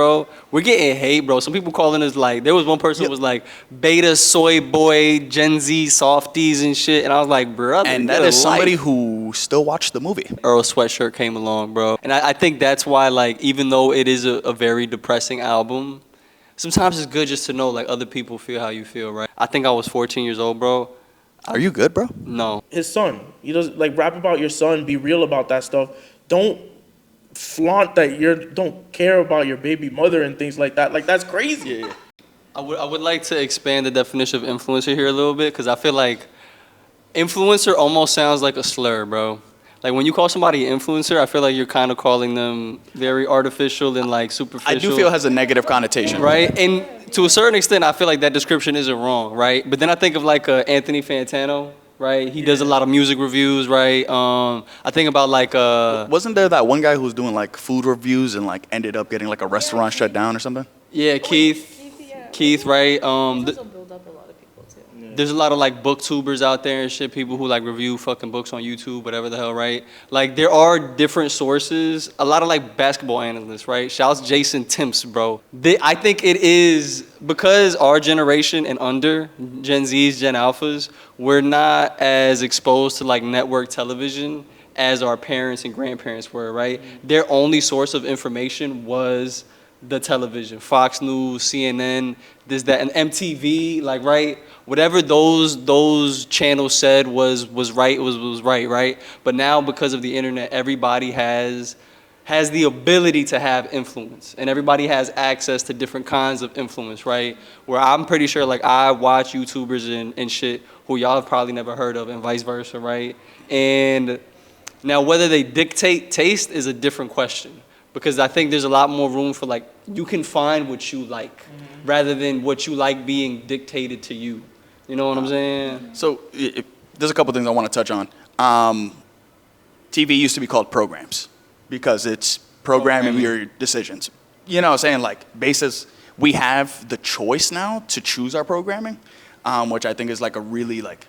bro. We're getting hate, bro. Some people calling us like, there was one person who was like, beta soy boy, Gen Z softies and shit. And I was like, brother, And get that a is somebody life. who still watched the movie. Earl Sweatshirt came along, bro. And I think that's why, like, even though it is a very depressing album, sometimes it's good just to know, like, other people feel how you feel, right? I think I was 14 years old, bro. Are you good, bro? No. His son. He does like rap about your son, be real about that stuff. Don't flaunt that don't care about your baby mother and things like that. Like that's crazy. Yeah. I would like to expand the definition of influencer here a little bit, because I feel like influencer almost sounds like a slur, bro. Like when you call somebody an influencer, I feel like you're kind of calling them very artificial and like superficial. I do feel it has a negative connotation. Right? And to a certain extent, I feel like that description isn't wrong, right? But then I think of like Anthony Fantano, right? He does a lot of music reviews, right? I think about like Wasn't there that one guy who was doing like food reviews and like ended up getting like a restaurant shut down or something? yeah, Keith, right? also build up a lot of people too. There's a lot of like booktubers out there and shit, people who like review fucking books on YouTube, whatever the hell, right? Like there are different sources, a lot of like basketball analysts, right? Shouts Jason Timps, bro. I think it is because our generation and under, Gen Zs, Gen Alphas, we're not as exposed to like network television as our parents and grandparents were, right? Their only source of information was the television, Fox News, CNN, this, that, and MTV, like, right? Whatever those channels said was right, was right, right? But now because of the internet, everybody has the ability to have influence, and everybody has access to different kinds of influence, right? Where I'm pretty sure, like, I watch YouTubers and shit who y'all have probably never heard of, and vice versa, right? And now whether they dictate taste is a different question, because I think there's a lot more room for, like, you can find what you like rather than what you like being dictated to you. You know what I'm saying? So there's a couple things I want to touch on. TV used to be called programs because it's programming your decisions. You know what I'm saying? Like, basis, we have the choice now to choose our programming, which I think is like a really like,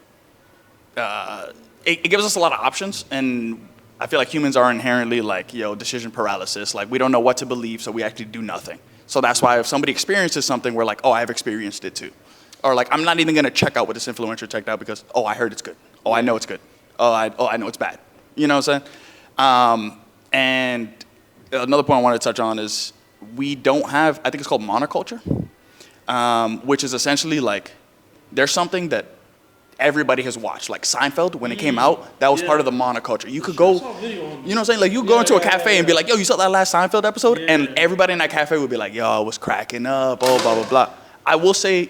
it gives us a lot of options, and I feel like humans are inherently like, decision paralysis. Like, we don't know what to believe, so we actually do nothing. So that's why if somebody experiences something, we're like, oh, I've experienced it too. Or like, I'm not even gonna check out what this influencer checked out because, oh, I heard it's good. Oh, I know it's good. Oh, I know it's bad. You know what I'm saying? And another point I wanted to touch on is we don't have, I think it's called monoculture, which is essentially like, there's something that everybody has watched. Like Seinfeld, when it came out, that was part of the monoculture. You could go, you know what I'm saying? Like, you go into a cafe and be like, yo, you saw that last Seinfeld episode? And everybody in that cafe would be like, yo, I was cracking up, oh, blah, blah, blah. I will say,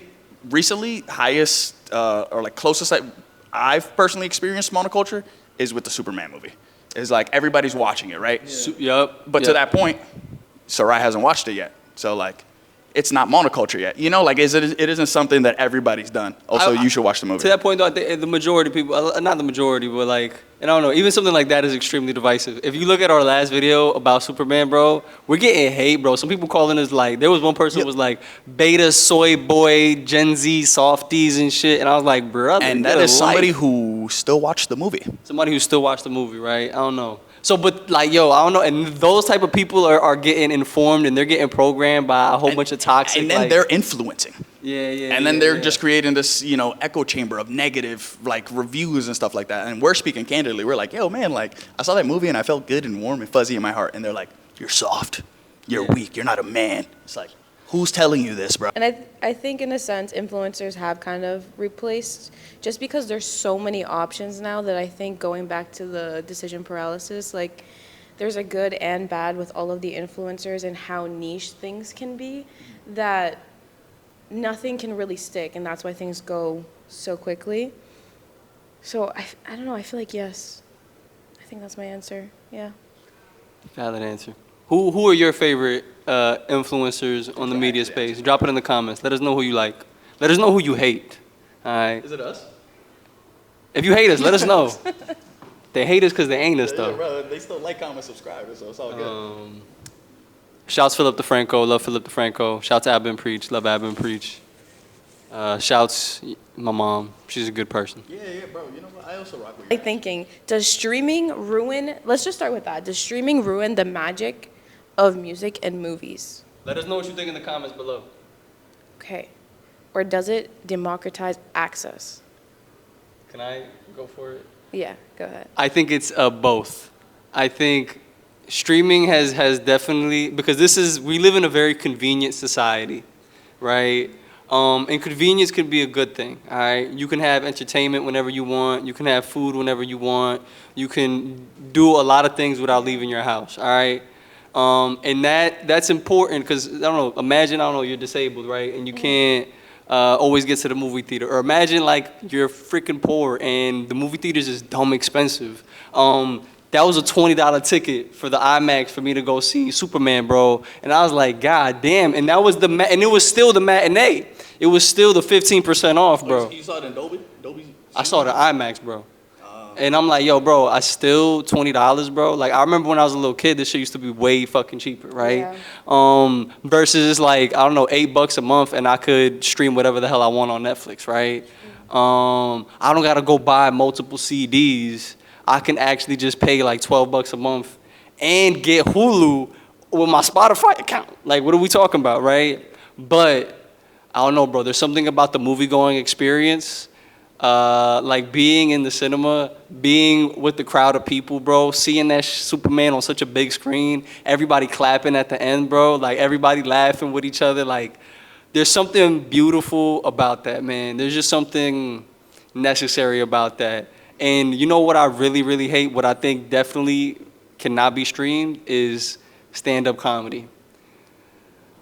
recently, highest, or like closest I've personally experienced monoculture is with the Superman movie. It's like, everybody's watching it, right? But to that point, Sarai hasn't watched it yet. So like, it's not monoculture yet. You know, like, it isn't something that everybody's done. Also, you should watch the movie. To that point, though, I think the majority of people, not the majority, but like, and I don't know, even something like that is extremely divisive. If you look at our last video about Superman, bro, we're getting hate, bro. Some people calling us like, there was one person who was like, beta soy boy, Gen Z softies and shit. And I was like, brother, and that is somebody who still watched the movie. Somebody who still watched the movie, right? I don't know. So, but like, yo, I don't know. And those type of people are getting informed and they're getting programmed by a whole bunch of toxic. And then like, they're influencing. Yeah. And then they're just creating this, echo chamber of negative, like, reviews and stuff like that. And we're speaking candidly. We're like, yo, man, like, I saw that movie and I felt good and warm and fuzzy in my heart. And they're like, you're soft. You're weak. You're not a man. It's like, who's telling you this, bro? And I think in a sense, influencers have kind of replaced, just because there's so many options now that I think going back to the decision paralysis, like there's a good and bad with all of the influencers and how niche things can be, that nothing can really stick, and that's why things go so quickly. So I don't know, I feel like yes. I think that's my answer, yeah. Valid answer. Who are your favorite influencers on the media space? Drop it in the comments. Let us know who you like. Let us know who you hate. All right. Is it us? If you hate us, let us know. They hate us because they ain't us, though. Yeah, bro, they still like, comment, subscribe, so it's all good. Shouts Philip DeFranco. Love Philip DeFranco. Shouts Abba and Preach. Love Abba and Preach. Shouts my mom. She's a good person. Yeah, bro. You know what? I also rock with you. I'm thinking, does streaming ruin, let's just start with that. Does streaming ruin the magic of music and movies? Let us know what you think in the comments below. Okay. Or does it democratize access? Can I go for it? Yeah, go ahead. I think it's both. I think streaming has definitely, because we live in a very convenient society, right? And convenience can be a good thing, all right? You can have entertainment whenever you want. You can have food whenever you want. You can do a lot of things without leaving your house, all right? And that's important because, I don't know, imagine, I don't know, you're disabled, right? And you can't always get to the movie theater. Or imagine, like, you're freaking poor and the movie theater's is dumb expensive. That was a $20 ticket for the IMAX for me to go see Superman, bro. And I was like, God damn. And that was and it was still the matinee. It was still the 15% off, bro. You saw it in Dolby? I saw the IMAX, bro. And I'm like, yo, bro, I still $20, bro. Like, I remember when I was a little kid, this shit used to be way fucking cheaper, right? Yeah. Versus like, I don't know, $8 a month, and I could stream whatever the hell I want on Netflix, right? I don't gotta go buy multiple CDs. I can actually just pay like $12 a month and get Hulu with my Spotify account. Like, what are we talking about, right? But I don't know, bro. There's something about the movie-going experience. Like being in the cinema, being with the crowd of people, bro, seeing that Superman on such a big screen, everybody clapping at the end, bro, like everybody laughing with each other, like there's something beautiful about that, man. There's just something necessary about that. And you know what I really, really hate, what I think definitely cannot be streamed is stand-up comedy.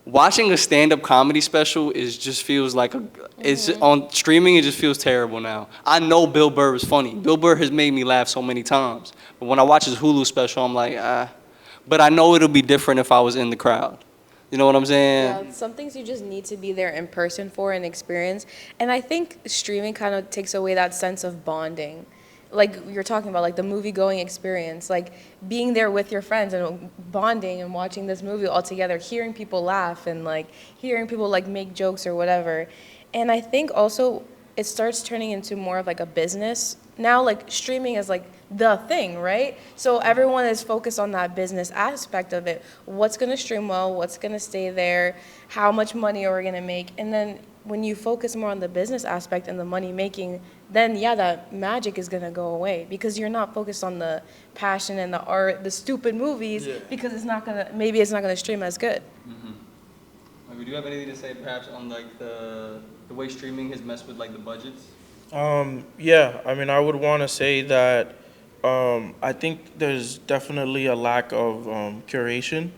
Watching a stand-up comedy special just feels like it's on streaming. It just feels terrible now. I know Bill Burr is funny. Bill Burr has made me laugh so many times. But when I watch his Hulu special, I'm like, ah. But I know it'll be different if I was in the crowd. You know what I'm saying? Yeah, some things you just need to be there in person for and experience. And I think streaming kind of takes away that sense of bonding. Like you're talking about, like the movie going experience, like being there with your friends and bonding and watching this movie all together, hearing people laugh and like hearing people like make jokes or whatever. And I think also it starts turning into more of like a business. Now like streaming is like the thing, right? So everyone is focused on that business aspect of it. What's gonna stream well, what's gonna stay there, how much money are we gonna make? And then when you focus more on the business aspect and the money making, then yeah, that magic is gonna go away because you're not focused on the passion and the art, the stupid movies, because maybe it's not gonna stream as good. Maybe do you have anything to say perhaps on like the way streaming has messed with like the budgets? Yeah, I mean, I would want to say that I think there's definitely a lack of curation.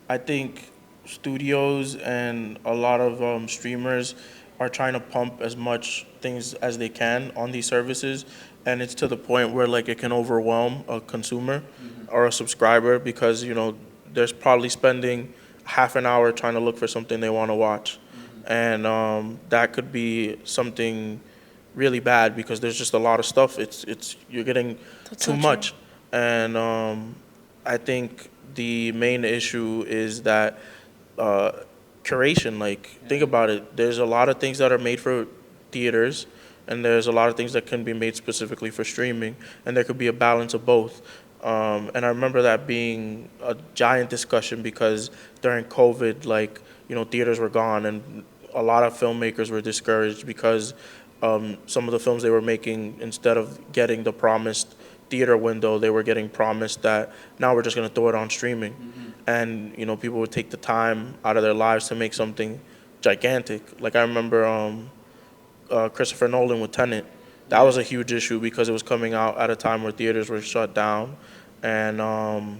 I think studios and a lot of streamers are trying to pump as much things as they can on these services, and it's to the point where like it can overwhelm a consumer or a subscriber because they're probably spending half an hour trying to look for something they want to watch, and that could be something really bad because there's just a lot of stuff. You're getting That's too so much, and I think the main issue is that curation. Like, think about it. There's a lot of things that are made for theaters, and there's a lot of things that can be made specifically for streaming, and there could be a balance of both. And I remember that being a giant discussion because during COVID, like, theaters were gone, and a lot of filmmakers were discouraged because some of the films they were making, instead of getting the promised theater window, they were getting promised that now we're just going to throw it on streaming. And people would take the time out of their lives to make something gigantic. Like I remember Christopher Nolan with Tenet. That was a huge issue because it was coming out at a time where theaters were shut down, and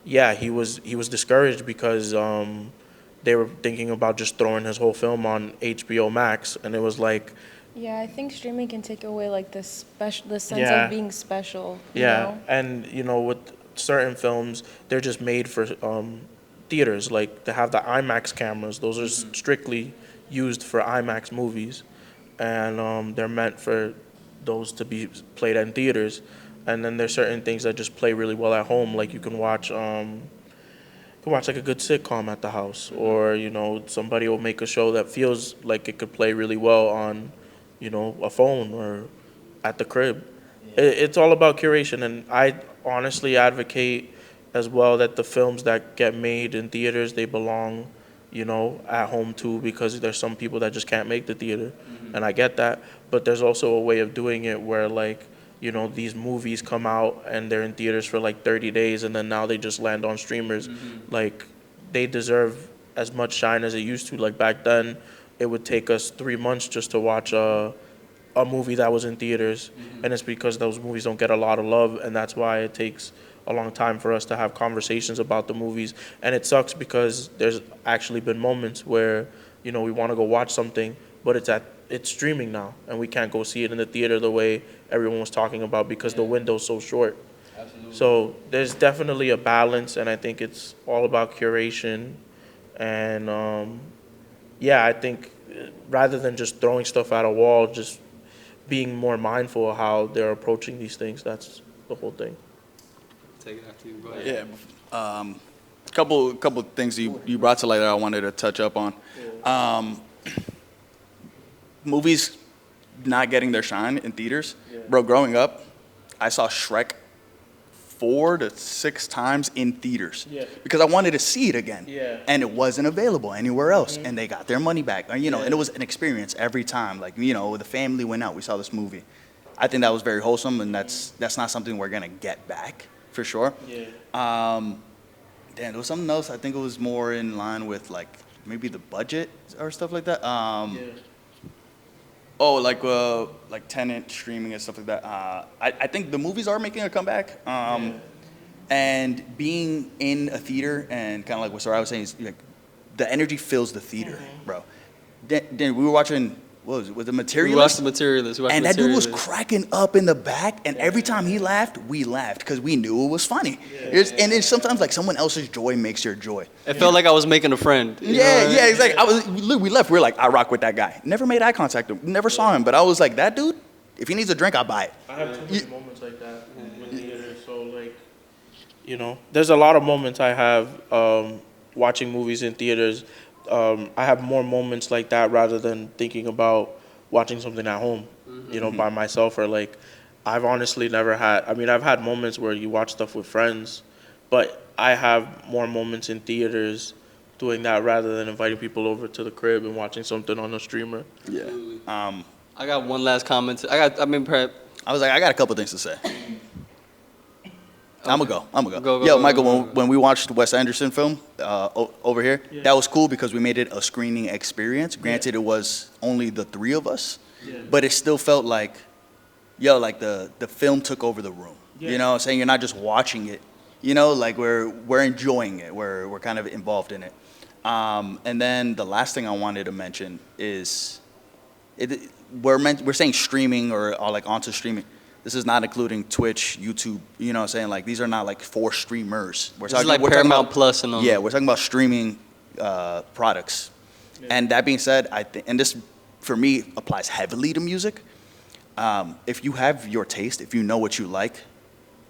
he was discouraged because they were thinking about just throwing his whole film on HBO Max, and it was like. Yeah, I think streaming can take away like the sense Yeah. of being special. Yeah, and with certain films, they're just made for theaters. Like they have the IMAX cameras; those are strictly used for IMAX movies, and they're meant for those to be played in theaters. And then there's certain things that just play really well at home. Like you can watch like a good sitcom at the house, or somebody will make a show that feels like it could play really well on a phone or at the crib. It's all about curation, and I honestly advocate as well that the films that get made in theaters, they belong at home too, because there's some people that just can't make the theater, and I get that. But there's also a way of doing it where like, these movies come out and they're in theaters for like 30 days and then now they just land on streamers. Like, they deserve as much shine as it used to. Like back then, it would take us 3 months just to watch a movie that was in theaters, and it's because those movies don't get a lot of love, and that's why it takes a long time for us to have conversations about the movies. And it sucks because there's actually been moments where, we want to go watch something, but it's streaming now, and we can't go see it in the theater the way everyone was talking about because the window's so short. Absolutely. So there's definitely a balance, and I think it's all about curation. And I think rather than just throwing stuff at a wall, just being more mindful of how they're approaching these things. That's the whole thing. Take it after you. Go ahead. Yeah. Couple things you brought to light that I wanted to touch up on. Movies not getting their shine in theaters. Bro, growing up, I saw Shrek 4 to 6 times in theaters because I wanted to see it again. And it wasn't available anywhere else. And they got their money back. And it was an experience every time. Like, the family went out, we saw this movie. I think that was very wholesome, and that's not something we're going to get back, for sure. There was something else. I think it was more in line with, like, maybe the budget or stuff like that. Oh, like Tenet streaming and stuff like that. I think the movies are making a comeback. And being in a theater and kind of like what Soraya was saying is like the energy fills the theater, bro. Then we were watching. What was it? Was the Materialist? We watched the Materialist. And that dude was cracking up in the back, and every time he laughed, we laughed because we knew it was funny. And it's sometimes like someone else's joy makes your joy. It felt like I was making a friend. Yeah, exactly. We left. We were like, I rock with that guy. Never made eye contact with him. Never saw him, but I was like, that dude. If he needs a drink, I'll buy it. I have too many moments like that with theater. So like, there's a lot of moments I have watching movies in theaters. I have more moments like that rather than thinking about watching something at home, by myself, or like, I've honestly never had, I've had moments where you watch stuff with friends, but I have more moments in theaters doing that rather than inviting people over to the crib and watching something on a streamer. Yeah. I got one last comment. Prep. I was like, I got a couple things to say. I'm gonna go. Go, Yo, go, Michael, go. when we watched the Wes Anderson film over here, that was cool because we made it a screening experience. Granted, it was only the 3 of us, but it still felt like, like the film took over the room. You know what I'm saying? You're not just watching it. Like we're enjoying it. We're kind of involved in it. And then the last thing I wanted to mention is, we're saying streaming or like onto streaming. This is not including Twitch, YouTube, you know what I'm saying? Like, these are not like for streamers. This is like Paramount Plus and all. Yeah, we're talking about streaming products. And that being said, and this, for me, applies heavily to music. If you have your taste, if you know what you like,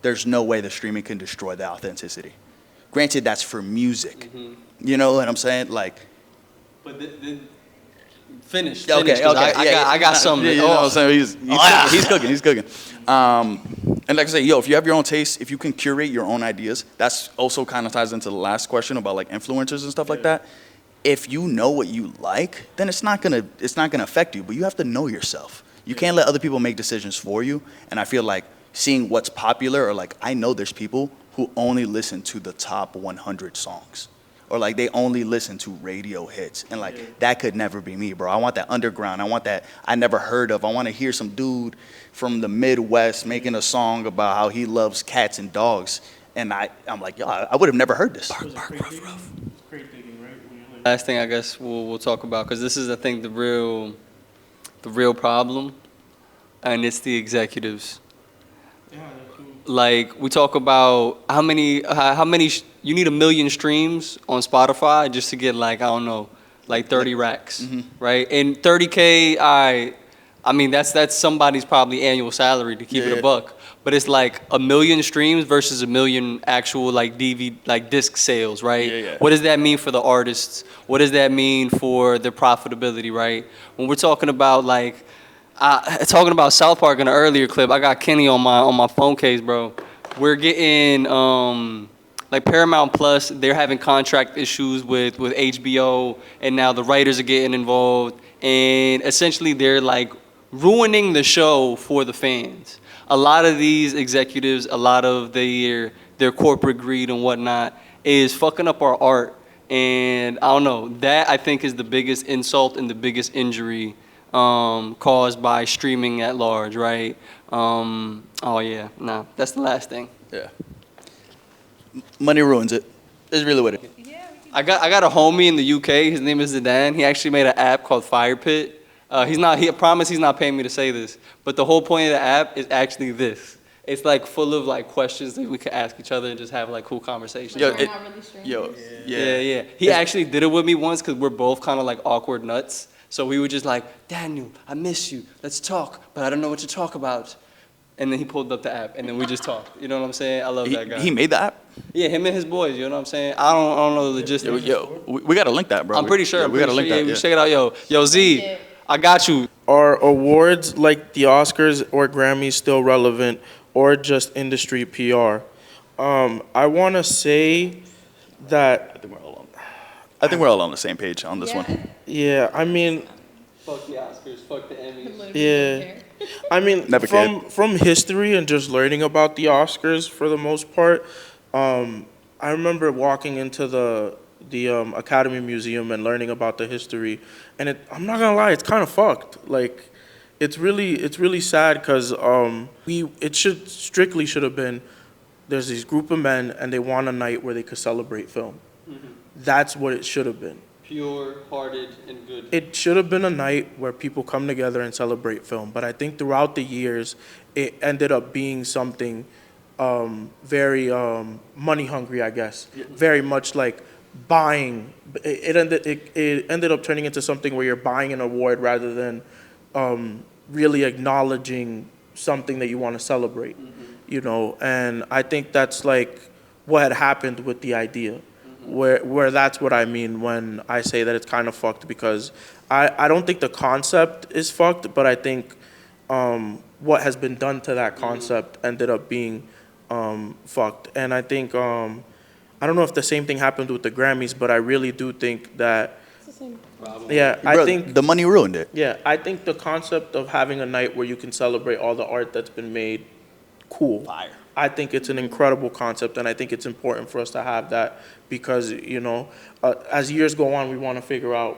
there's no way the streaming can destroy the authenticity. Granted, that's for music. You know what I'm saying? Like, But finish. Okay. I got something. You know what I'm saying? He's cooking. And like I say, if you have your own taste, if you can curate your own ideas, that's also kind of ties into the last question about like influencers and stuff like that. If you know what you like, then it's not gonna affect you. But you have to know yourself. You can't let other people make decisions for you. And I feel like seeing what's popular, or like, I know there's people who only listen to the top 100 songs. Or like they only listen to radio hits. And like, that could never be me, bro. I want that underground. I want that I never heard of. I want to hear some dude from the Midwest making a song about how he loves cats and dogs. And I'm like, yo, I would have never heard this. Bark, ruff, ruff. Last thing I guess we'll talk about, because this is, I think, the real problem, and it's the executives. Like, we talk about how many you need 1 million streams on Spotify just to get, like, I don't know, like 30 racks, right? And 30K, I mean, that's somebody's probably annual salary, to keep it a buck. But it's like 1 million streams versus 1 million actual like disc sales, right? What does that mean for the artists? What does that mean for their profitability, right? When we're talking about like, talking about South Park in an earlier clip, I got Kenny on my phone case, bro. We're getting like Paramount Plus, they're having contract issues with HBO, and now the writers are getting involved, and essentially they're like ruining the show for the fans. A lot of these executives, a lot of their corporate greed and whatnot is fucking up our art. And I don't know, that I think is the biggest insult and the biggest injury caused by streaming at large, right? Oh yeah, nah, that's the last thing. Yeah. Money ruins it. Is really what it is. I got a homie in the UK. His name is Zidane. He actually made an app called Fire Pit. I promise he's not paying me to say this, but the whole point of the app is actually this. It's like full of like questions that we could ask each other and just have like cool conversations. Yo, on. it- Yo, Yeah. He actually did it with me once because we're both kind of like awkward nuts. So we were just like, Daniel, I miss you. Let's talk, but I don't know what to talk about. And then he pulled up the app, and then we just talked. You know what I'm saying? I love that guy. He made the app? Yeah, him and his boys. You know what I'm saying? I don't know the logistics. We gotta link that, bro. I'm pretty sure. Yeah, I'm we pretty gotta link sure. Yeah, that. we check it out. Yo, Z, I got you. Are awards like the Oscars or Grammys still relevant, or just industry PR? I want to say that, I think we're all on the same page on this one. yeah, I mean, Fuck the Oscars. Fuck the Emmys. yeah. I mean, Never from history and just learning about the Oscars for the most part, I remember walking into the Academy Museum and learning about the history, and I'm not gonna lie, it's kind of fucked. Like, it's really sad because it should have been, there's this group of men and they want a night where they could celebrate film. That's what it should have been. Pure-hearted and good. It should have been a night where people come together and celebrate film. But I think throughout the years, it ended up being something very money hungry, I guess. Very much like buying. It ended up turning into something where you're buying an award rather than really acknowledging something that you want to celebrate. You know, and I think that's like what had happened with the idea. Where that's what I mean when I say that it's kind of fucked, because I don't think the concept is fucked, but I think what has been done to that concept ended up being fucked. And I think I don't know if the same thing happened with the Grammys, but I really do think that yeah, Bro, I think the money ruined it. yeah, I think the concept of having a night where you can celebrate all the art that's been made, cool. Fire. I think it's an incredible concept, and I think it's important for us to have that because, you know, as years go on, we want to figure out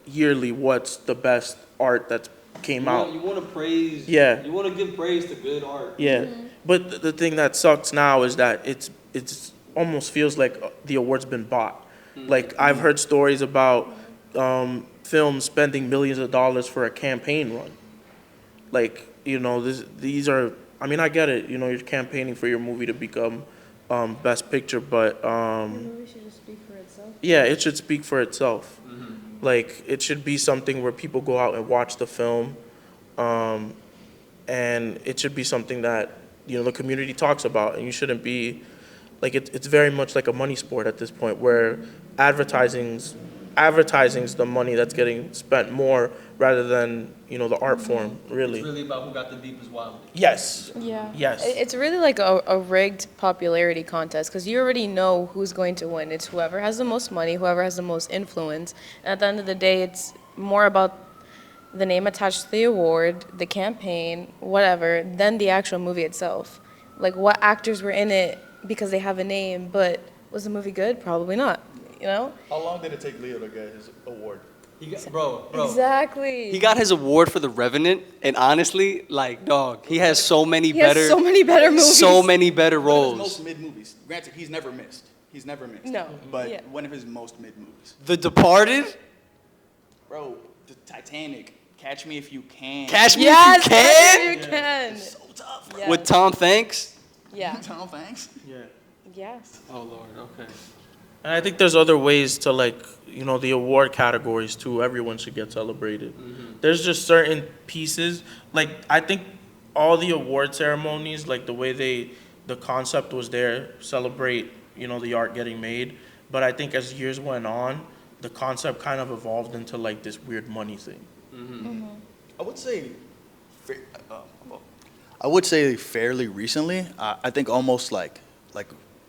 yearly what's the best art that came out. You want to praise. Yeah. You want to give praise to good art. Yeah, but the thing that sucks now is that it's almost feels like the award's been bought. Like, I've heard stories about films spending millions of dollars for a campaign run. Like, you know, these are. I mean, I get it. You know, you're campaigning for your movie to become Best Picture, but The movie should just speak for itself. yeah, it should speak for itself. Like, it should be something where people go out and watch the film, and it should be something that, you know, the community talks about, and you shouldn't be like it's very much like a money sport at this point, where advertising's the money that's getting spent more rather than, you know, the art form, really. It's really about who got the deepest wallet. Yes. Yeah. Yes. It's really like a rigged popularity contest because you already know who's going to win. It's whoever has the most money, whoever has the most influence. And at the end of the day, it's more about the name attached to the award, the campaign, whatever, than the actual movie itself. Like, what actors were in it because they have a name, but was the movie good? Probably not, you know? How long did it take Leo to get his award? Bro. Exactly. He got his award for The Revenant, and honestly, like, dog, he has so many He has better. so many better movies. So many better One of his roles. most mid movies. Granted, he's never missed. No, But yeah. one of his most mid movies. The Departed. Bro, the Titanic. Catch Me If You Can. Catch Me Yes, If You Can. you can. So tough. Yeah. With Tom Hanks. Yeah. Tom Hanks. Yeah. Yes. Oh Lord. Okay. And I think there's other ways to, like, you know, the award categories too. Everyone should get celebrated. There's just certain pieces. Like, I think all the award ceremonies, like the way the concept was there, celebrate, you know, the art getting made. But I think as years went on, the concept kind of evolved into like this weird money thing. I would say, I would say fairly recently. I think almost like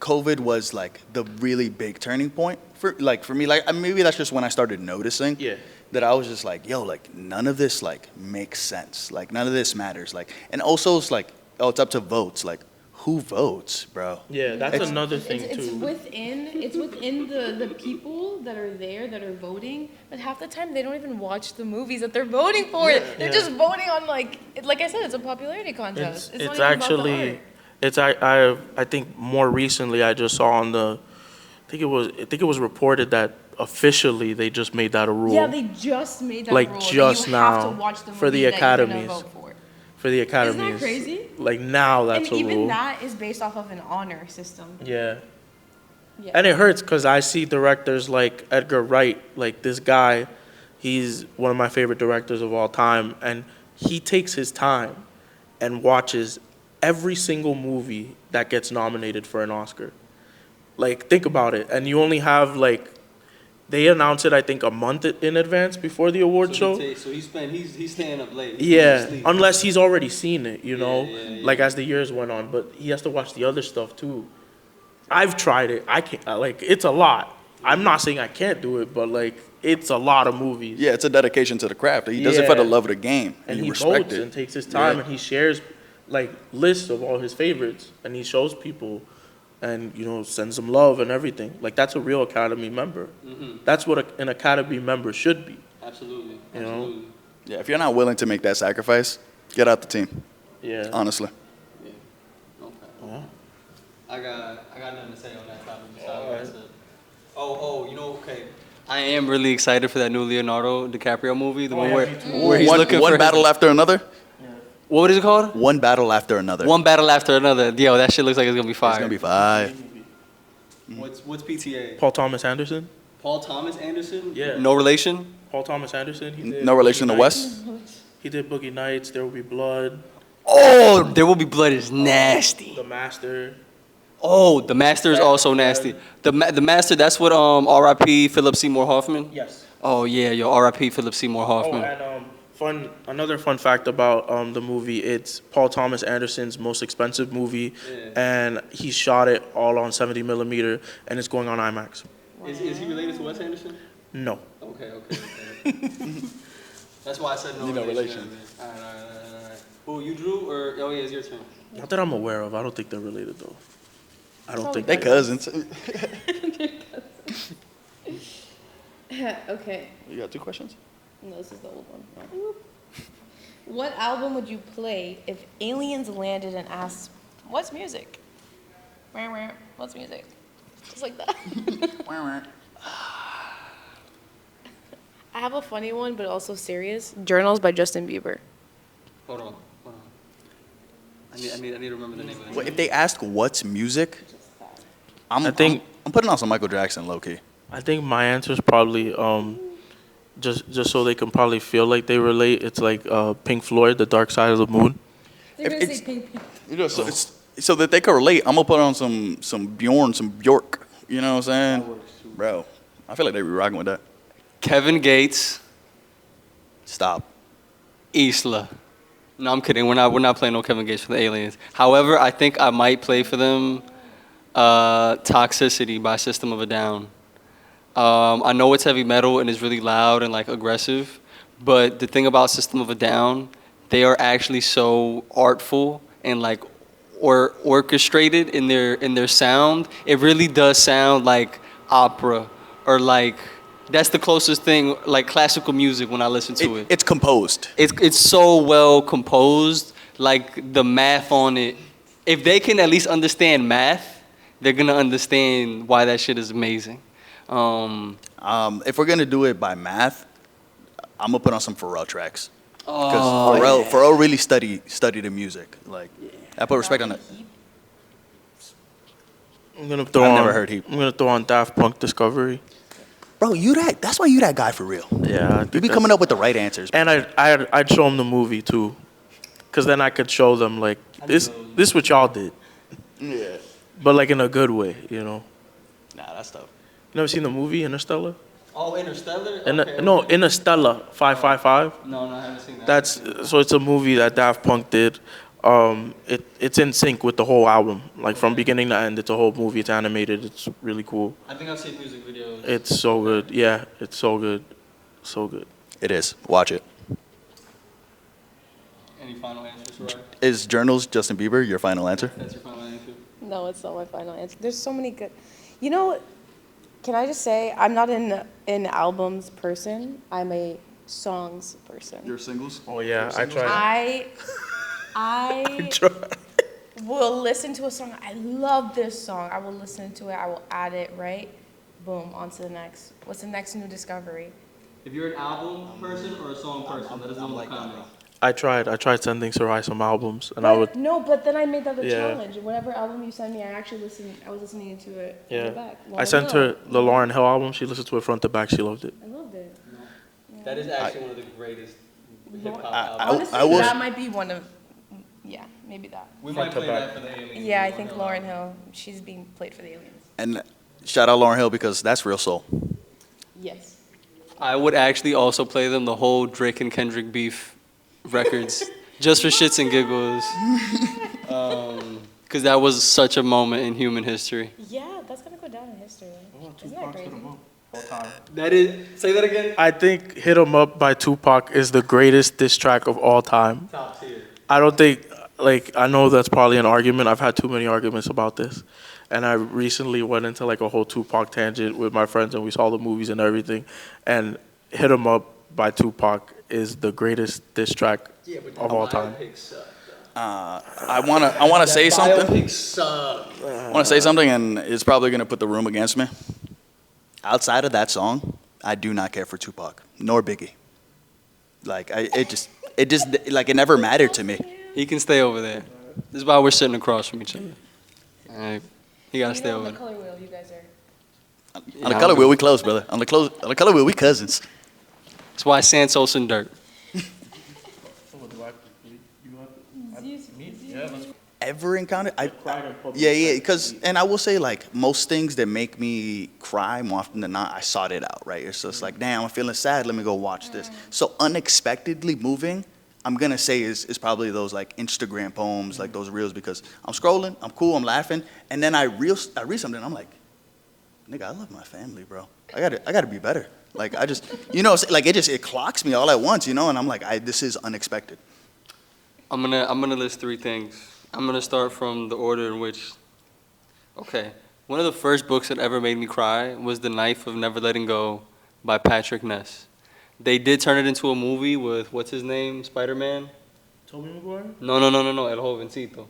COVID was like the really big turning point for me. Like maybe that's just when I started noticing. Yeah. That I was just like, yo, like none of this like makes sense. Like none of this matters. Like, and also it's like, oh, it's up to votes. Like, who votes, bro? Yeah, that's It's- another thing It's too. within the people that are there that are voting, but half the time they don't even watch the movies that they're voting for. They're just voting on like I said, it's a popularity contest. It's not even about the actually, art. it's I think more recently I just saw on the, I think it was reported that officially they just made that a rule. Yeah, they just made that Like, rule just that you have now to watch the for the movie that you're gonna academies. vote for. For the academies. crazy? Like now that's And a even rule. that is based off of an honor system. Yeah. Yeah. And it hurts because I see directors like Edgar Wright, like this guy, he's one of my favorite directors of all time, and he takes his time and watches every single movie that gets nominated for an Oscar. Like, think about it. And you only have like, they announce it, I think, a month in advance before the award show. So he's staying up late. Yeah, unless he's already seen it, you know, yeah. like as the years went on. But he has to watch the other stuff too. I've tried it. I can't, like, it's a lot. I'm not saying I can't do it, but like, it's a lot of movies. Yeah, it's a dedication to the craft. He does it for the Yeah. love of the game, And you he respect votes it. and takes his time Yeah. and he shares like lists of all his favorites and he shows people and, you know, sends them love and everything. Like, that's a real Academy member. That's what an Academy member should be. Absolutely. You know? Absolutely. Yeah, if you're not willing to make that sacrifice, get out the team. Yeah. Honestly. Yeah. Okay. I got nothing to say on that topic besides what I said. You know, okay. I am really excited for that new Leonardo DiCaprio movie, the one where he's looking one for battle after another. What is it called? One battle after another. One battle after another. Yo, that shit looks like it's gonna be fire. It's gonna be fire. What's PTA? Paul Thomas Anderson? Paul Thomas Anderson? Yeah. No relation? Paul Thomas Anderson? He did No relation Boogie to Nights. West. He did Boogie Nights, There Will Be Blood, Oh, There Will Be Blood is nasty. The Master. Oh, The Master is also nasty. The Master, that's what R.I.P. Philip Seymour Hoffman? Yes. Oh yeah, yo, R.I.P. Philip Seymour Oh, Hoffman. and another fun fact about the movie, it's Paul Thomas Anderson's most expensive movie, and he shot it all on 70 millimeter, and it's going on IMAX. Is he related to Wes Anderson? No. Okay. That's why I said no You know relation. relation. All right. Who, you drew or, oh yeah, it's your turn. Not that I'm aware of. I don't think they're related, though. I don't think They cousins. Okay. You got 2 questions? No, this is the old one. What album would you play if aliens landed and asked, "What's music?" What's music? Just like that. I have a funny one, but also serious. Journals by Justin Bieber. Hold on. I need to remember the name of Well, it. if they ask what's music, I'm putting on some Michael Jackson, low key. I think my answer is probably just so they can probably feel like they relate. It's like Pink Floyd, The Dark Side of the Moon. They're gonna It's- say pink. You know, so that they can relate. I'm gonna put on some Bjorn, some Bjork. You know what I'm saying, bro? I feel like they be rocking with that. Kevin Gates, Stop. Isla. No, I'm kidding. We're not playing no Kevin Gates for the aliens. However, I think I might play for them Toxicity by System of a Down. I know it's heavy metal and it's really loud and like aggressive, but the thing about System of a Down, they are actually so artful and like orchestrated in their sound. It really does sound like opera or like that's the closest thing like classical music when I listen to it. It's composed. It's so well composed, like the math on it. If they can at least understand math, they're gonna understand why that shit is amazing. If we're gonna do it by math, I'm gonna put on some Pharrell tracks. Oh, Because Pharrell really study the music. Like, I put respect on it. I'm gonna throw I've on. never heard Heap. I'm gonna throw on Daft Punk Discovery. Bro, that's why you that guy for real. Yeah. You be coming up with the right answers. And I'd show them the movie too, cause then I could show them like this what y'all did, Yeah. but like in a good way, you know. Nah, that's tough. You never seen the movie Interstellar? Oh, Interstellar? No, Interstellar 555. No, I haven't seen that. So it's a movie that Daft Punk did. it's in sync with the whole album, like from beginning to end. It's a whole movie. It's animated. It's really cool. I think I've seen music videos. It's so good. Yeah, it's so good, so good. It is. Watch it. Any final answers, Soraya? Is Journals Justin Bieber your final answer? That's your final answer. No, it's not my final answer. There's so many good. You know, can I just say I'm not an albums person. I'm a songs person. Your singles? Oh yeah, I tried. I will listen to a song. I love this song. I will listen to it. I will add it, right? Boom, on to the next. What's the next new discovery? If you're an album person or a song person, let us know in the comments. I tried sending Sarai some albums, and I would. No, but then I made that a Yeah. challenge. Whatever album you send me, I actually listened. I was listening to it. From the Yeah, back. I sent her the Lauryn Hill album. She listened to it front to back. She loved it. I loved it. That is actually one of the greatest hip hop I- albums. Honestly, I will- that might be one of. Yeah, maybe that. We Front might to play back. that for the aliens. Yeah, I think Lauryn Hill. She's being played for the aliens. And shout out Lauryn Hill because that's real soul. Yes. I would actually also play them the whole Drake and Kendrick beef records, just for shits and giggles. Because that was such a moment in human history. Yeah, that's gonna go down in history. Isn't that crazy? That is, say that again. I think "Hit 'Em Up" by Tupac is the greatest diss track of all time. Top tier. I don't think, like, I know that's probably an argument. I've had too many arguments about this. And I recently went into like a whole Tupac tangent with my friends, and we saw the movies and everything. And "Hit 'Em Up" by Tupac is the greatest diss track of all time. I wanna say something. I wanna say something, and it's probably gonna put the room against me. Outside of that song, I do not care for Tupac nor Biggie. Like it just like it never mattered to me. He can stay over there. This is why we're sitting across from each other. All right. He gotta stay on over the there. color wheel, you guys are. On the color wheel, we close, brother. On the color wheel, we cousins. That's why Santos and Dirt. Ever encountered? Yeah, because, and I will say, like, most things that make me cry, more often than not, I sought it out, right? It's just like, damn, I'm feeling sad, let me go watch this. So unexpectedly moving, I'm gonna say is probably those, like, Instagram poems, like those reels, because I'm scrolling, I'm cool, I'm laughing, and then I read something, I'm like, nigga, I love my family, bro. I gotta be better. Like, I just, you know, like, it clocks me all at once, you know, and I'm like, this is unexpected. I'm gonna list three things. I'm gonna start from the order in which. Okay, one of the first books that ever made me cry was The Knife of Never Letting Go by Patrick Ness. They did turn it into a movie with what's his name, Spider-Man. Tobey Maguire? No, El Jovencito.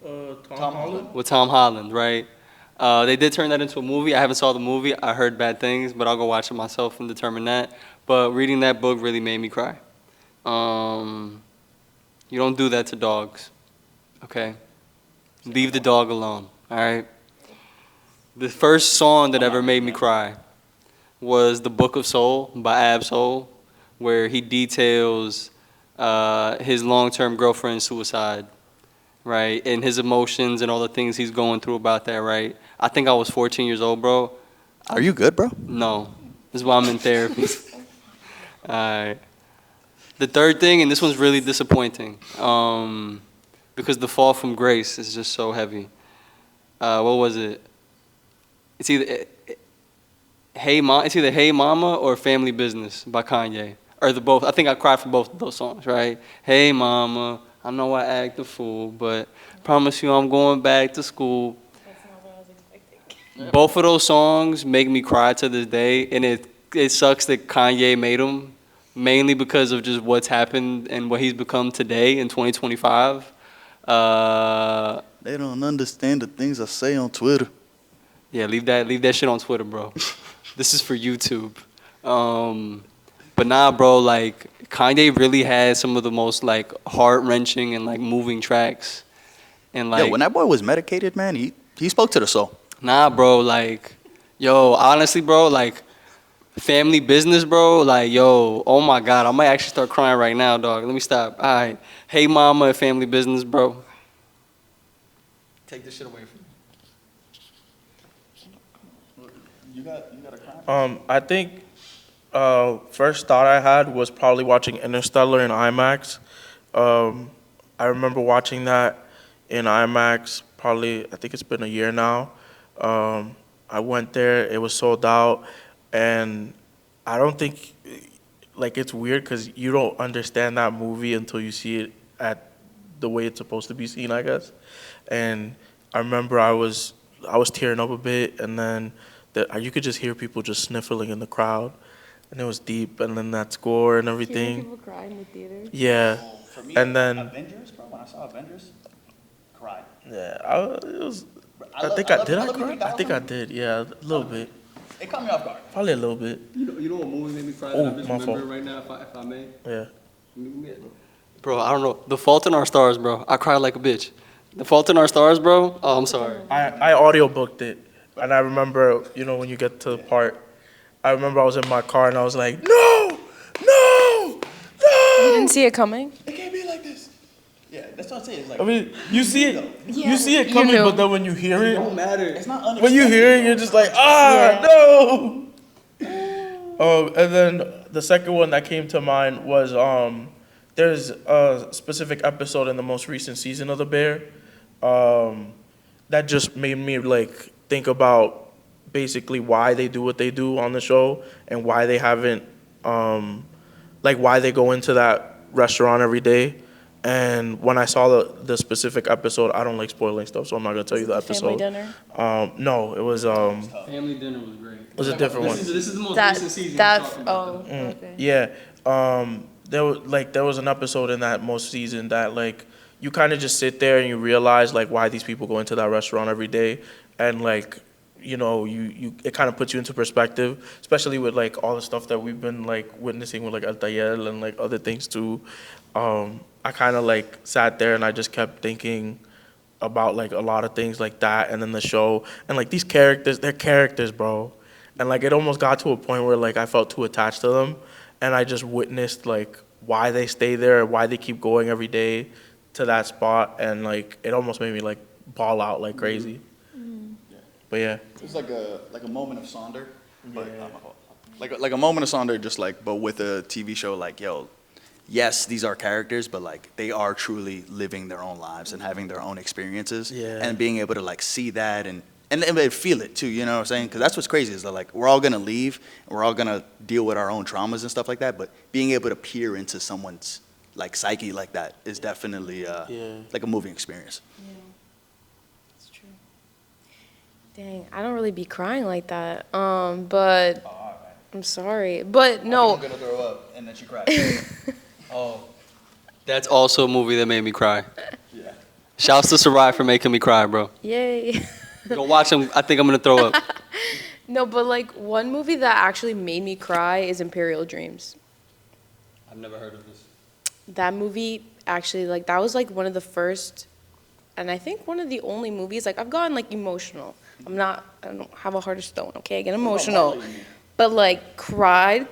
Tom Holland? With Tom Holland, right? They did turn that into a movie. I haven't saw the movie. I heard bad things, but I'll go watch it myself and determine that. But reading that book really made me cry. You don't do that to dogs, okay? Leave the dog alone, all right? The first song that ever made me cry was The Book of Soul by Ab-Soul, where he details his long-term girlfriend's suicide, right? And his emotions and all the things he's going through about that, right? I think I was 14 years old, bro. Are you good, bro? No. This is why I'm in therapy. All right. The third thing, and this one's really disappointing, because The Fall from Grace is just so heavy. What was it? It's either Hey Mama or Family Business by Kanye. Or the both. I think I cried for both of those songs, right? Hey Mama, I know I act a fool, but promise you I'm going back to school. That's not what I was expecting. Both of those songs make me cry to this day, and it sucks that Kanye made them, mainly because of just what's happened and what he's become today in 2025. They don't understand the things I say on Twitter. Yeah, leave that shit on Twitter, bro. This is for YouTube. But nah, bro, like Kanye really has some of the most like heart-wrenching and like moving tracks. And like Yeah, when that boy was medicated, man, he spoke to the soul. Nah, bro, like, yo, honestly, bro, like, Family Business, bro, like, yo, oh my God, I might actually start crying right now, dog. Let me stop. All right. Hey Mama and Family Business, bro. Take this shit away from me. I think first thought I had was probably watching Interstellar in IMAX. I remember watching that in IMAX. Probably, I think it's been a year now. I went there. It was sold out, and I don't think like it's weird because you don't understand that movie until you see it at the way it's supposed to be seen, I guess. And I remember I was tearing up a bit, and then you could just hear people just sniffling in the crowd, and it was deep. And then that score and everything. People cry in the theater. Yeah, For me, and then Avengers, bro. When I saw Avengers, cried. yeah, it was. I love- think I I love- did. I I love cry. Henry I think I Cavill. did. Yeah, a little bit. It caught me off guard. Probably a little bit. You know what movie made me cry? Oh, that I just my remember fault. right now, if I may. Yeah. Bro, I don't know. The Fault in Our Stars, bro. I cried like a bitch. The Fault in Our Stars, bro. Oh, I'm sorry. I audiobooked it, and I remember, when you get to the part, I remember I was in my car and I was like, no, no, You no. didn't see it coming? It can't be like this. Yeah, that's what I'm saying. It's like I mean, you see it you coming, knew. but then when you hear it, matter. it's not unexpected. when you hear it, you're just like, Yeah. no. And then the second one that came to mind was there's a specific episode in the most recent season of The Bear that just made me like think about basically why they do what they do on the show and why they haven't why they go into that restaurant every day. And when I saw the specific episode, I don't like spoiling stuff, so I'm not gonna tell you the Family episode. dinner. No, it was Family Dinner was great. it was a different one. This is the most That recent season. that we're talking about. okay. Yeah. There was an episode in that most season that like you kind of just sit there and you realize like why these people go into that restaurant every day, and like you it kind of puts you into perspective, especially with like all the stuff that we've been like witnessing with like Al Tayel and like other things too. I kind of like sat there and I just kept thinking about like a lot of things like that, and then the show and like these characters, they're characters, bro. And like it almost got to a point where like I felt too attached to them, and I just witnessed like why they stay there, why they keep going every day to that spot, and like it almost made me like ball out like crazy. But yeah, It's like a moment of Sonder, but like a moment of Sonder, just like but with a TV show. Like yes, these are characters, but like they are truly living their own lives and having their own experiences, Yeah. and being able to like see that and feel it too. You know what I'm saying? Because that's what's crazy is that like we're all gonna leave, and we're all gonna deal with our own traumas and stuff like that. But being able to peer into someone's like psyche like that is definitely like a moving experience. Yeah, it's true. Dang, I don't really be crying like that. But I'm sorry, but no. I'm gonna throw up, and then she cried. Oh, that's also a movie that made me cry. Yeah. Shouts to Sarai for making me cry, bro. Yay. Go watch him. I think I'm gonna throw up. No, but like one movie that actually made me cry is Imperial Dreams. I've never heard of this. That movie actually, like, that was like one of the first, and I think one of the only movies, like, I've gotten like emotional. I don't have a heart of stone, okay? I get emotional. But like cried,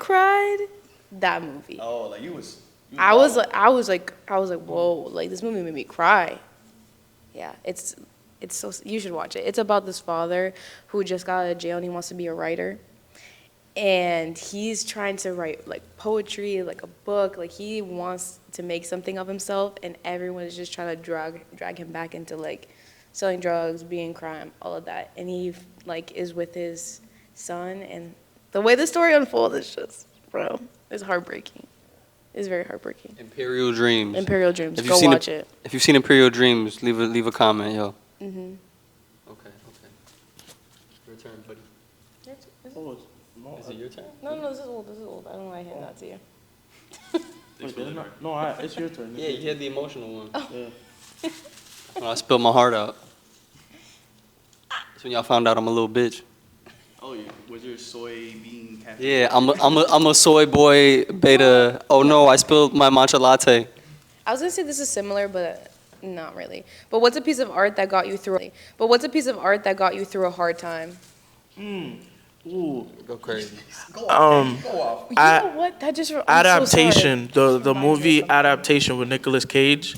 that movie. Oh, like you was. I was like, whoa, like this movie made me cry. Yeah, it's so, you should watch it. It's about this father who just got out of jail and he wants to be a writer. And he's trying to write like poetry, like a book, like he wants to make something of himself, and everyone is just trying to drag him back into like selling drugs, being crime, all of that. And he like is with his son, and the way the story unfolds is just, bro, it's heartbreaking. It's very heartbreaking. Imperial Dreams. Imperial Dreams, If you've go seen watch it. If you've seen Imperial Dreams, leave a comment, yo. Mm-hmm. Okay. Your turn, buddy. Is it your turn? No, this is old. I don't know why I hand that to you. No, it's your turn. Yeah, you had the emotional one. Yeah. When I spilled my heart out. That's when y'all found out I'm a little bitch. Oh, yeah. Was your soybean cafe? Yeah, I'm a soy boy beta. Oh no, I spilled my matcha latte. I was gonna say this is similar, but not really. But what's a piece of art that got you through? A hard time? Ooh. Go crazy. You know what? That just Adaptation, the movie Adaptation with Nicolas Cage.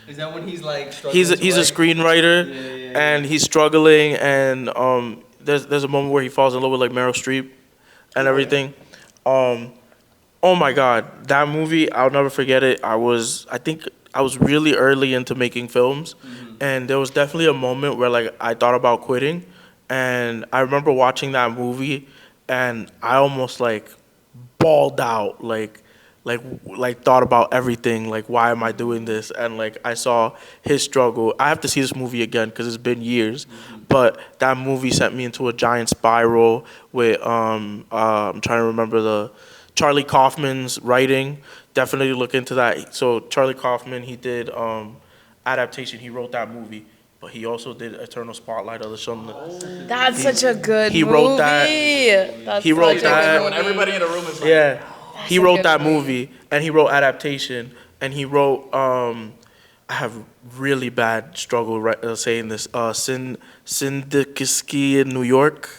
Is that when he's like He's a screenwriter, and he's struggling, and there's a moment where he falls in love with like Meryl Streep, and everything. Oh my God, that movie, I'll never forget it. I think I was really early into making films, and there was definitely a moment where like I thought about quitting, and I remember watching that movie, and I almost like bawled out, like thought about everything, like why am I doing this, and like I saw his struggle. I have to see this movie again because it's been years, but that movie sent me into a giant spiral with I'm trying to remember the Charlie Kaufman's writing. Definitely look into that. So Charlie Kaufman, he did adaptation. He wrote that movie, but he also did Eternal Spotlight of the Sun. That's such a good he movie. wrote that- That's he wrote such a that- good when movie. Everybody in the room is like, Yeah, he a wrote good that movie. movie, and he wrote adaptation, and he wrote. I have really bad struggle saying this. Syndikiski in New York.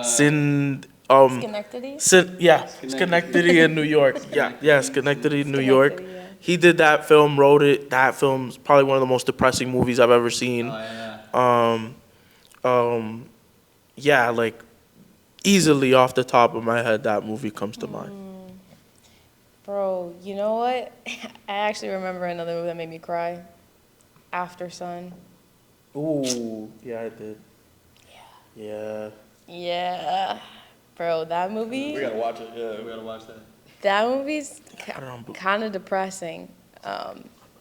Schenectady? Schenectady in New York. Yeah, Schenectady, New York. Schenectady, yeah. He did that film, wrote it. That film's probably one of the most depressing movies I've ever seen. Yeah, like easily off the top of my head, that movie comes to mind. Bro, you know what? I actually remember another movie that made me cry. After Sun. Ooh, yeah, I did. Yeah. Yeah. Bro, that movie. we gotta watch it. Yeah, We gotta watch that. That movie's don't know. kind of depressing.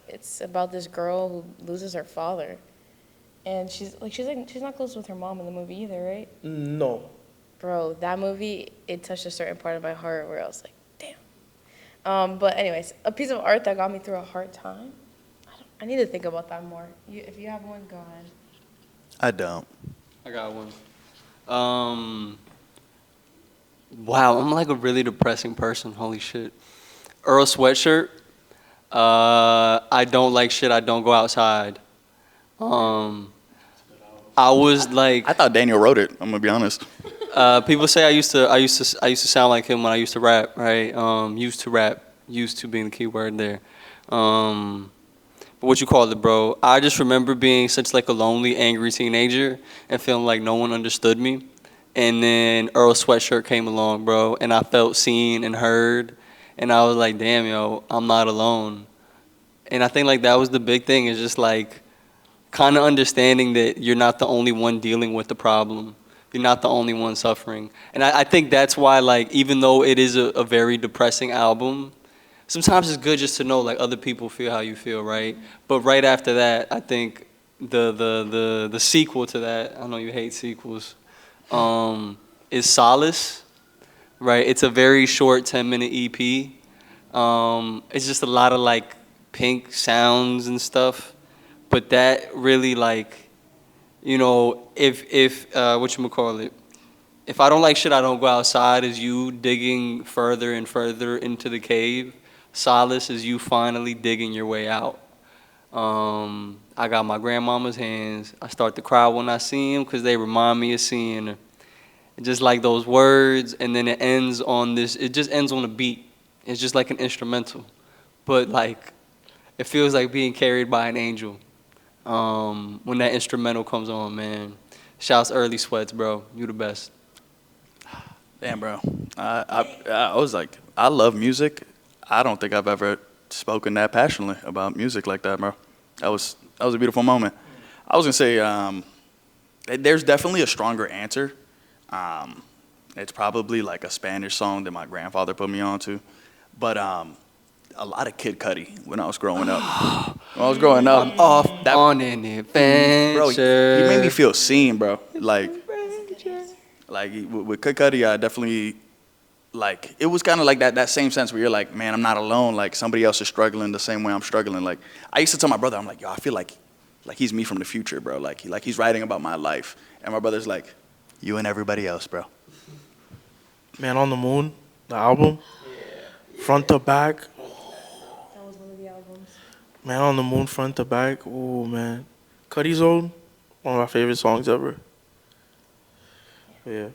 It's about this girl who loses her father, and she's not close with her mom in the movie either, right? No. Bro, that movie, it touched a certain part of my heart where I was like, damn. But anyways, a piece of art that got me through a hard time. I need to think about that more. If you have one, go ahead. I don't. I got one. Wow, I'm like a really depressing person. Holy shit. Earl Sweatshirt. I don't like shit. I don't go outside. I was like, I thought Daniel wrote it. I'm gonna be honest. people say I used to sound like him when I used to rap, right? Used to rap, used to being the key word there. But what you call it, bro? I just remember being such like a lonely, angry teenager and feeling like no one understood me. And then Earl Sweatshirt came along, bro, and I felt seen and heard, and I was like, damn, yo, I'm not alone. And I think like that was the big thing, is just like kind of understanding that you're not the only one dealing with the problem. You're not the only one suffering. And I think that's why, like, even though it is a very depressing album, sometimes it's good just to know like other people feel how you feel, right? But right after that, I think the sequel to that, I know you hate sequels, is Solace, right? It's a very short 10-minute EP. It's just a lot of like Pink sounds and stuff, but that really like, you know, if whatchamacallit, if I don't like shit, I don't go outside, is you digging further and further into the cave. Solace is you finally digging your way out. I got my grandmama's hands. I start to cry when I see them because they remind me of seeing her. Just like those words, and then it ends on this, it just ends on a beat. It's just like an instrumental. But like, it feels like being carried by an angel when that instrumental comes on, man. Shouts Early Sweats, bro. You the best. damn, bro. I was like, I love music. I don't think I've ever spoken that passionately about music like that, bro. That was a beautiful moment. I was gonna say, there's definitely a stronger answer. It's probably like a Spanish song that my grandfather put me on to, but a lot of Kid Cudi when I was growing up. Off on an adventure. Bro, he made me feel seen, bro. Like with Kid Cudi, I definitely, like, it was kind of like that same sense where you're like, man, I'm not alone. Like, somebody else is struggling the same way I'm struggling. Like, I used to tell my brother, I'm like, yo, I feel like he's me from the future, bro. Like he's writing about my life. And my brother's like, you and everybody else, bro. Man on the Moon, the album, front to back. That was one of the albums. Man on the Moon, front to back. Oh man, Cudi Zone, one of my favorite songs ever. Yeah.